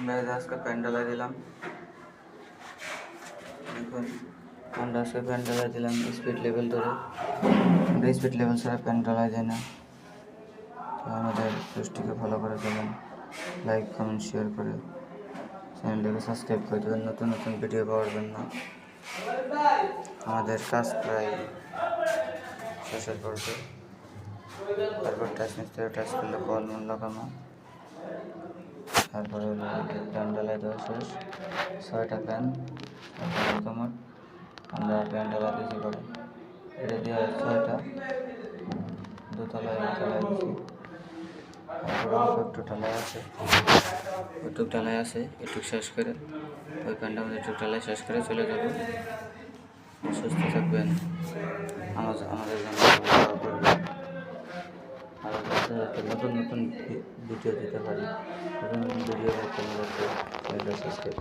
আমরা আজকে প্যান্ডেলে দিলাম। দেখুন আমরা আজকে প্যান্ডেলে দিলাম স্পিড লেভেল ধরে। স্পিড লেভেল ছাড়া প্যান্ডেলে যায় না। তো আমাদের পেজটিকে ফলো করে দেবেন, লাইক কমেন্ট শেয়ার করে চ্যানেলটিকে সাবস্ক্রাইব করে দেবেন নতুন নতুন ভিডিও পাওয়ার জন্য। আমাদের কাজ প্রায় শেষের পর্বে। তারপর টাচ মিস্ত্রি টাচ করলে কল মন লাগানো, তারপরে প্যান ডালাই দেওয়া শেষ। 6টা প্যান তোমার আমরা প্যান ডালা দিয়েছি করে এটা দিয়ে 6টা দোতলায় দিয়েছি। তারপরে একটু ডালাই আছে, ওইটুক ডালাই আছে, এটুক শেষ করে ওই প্যানটা আমাদের একটু ডালাই শেষ করে চলে যাবো। সুস্থ থাকবেন, আমাদের জন্য করবেন। আর যাতে নতুন নতুন ভিডিও দিতে পারি, নতুন নতুন ভিডিও দেখতে আমাদেরকে সাবস্ক্রাইব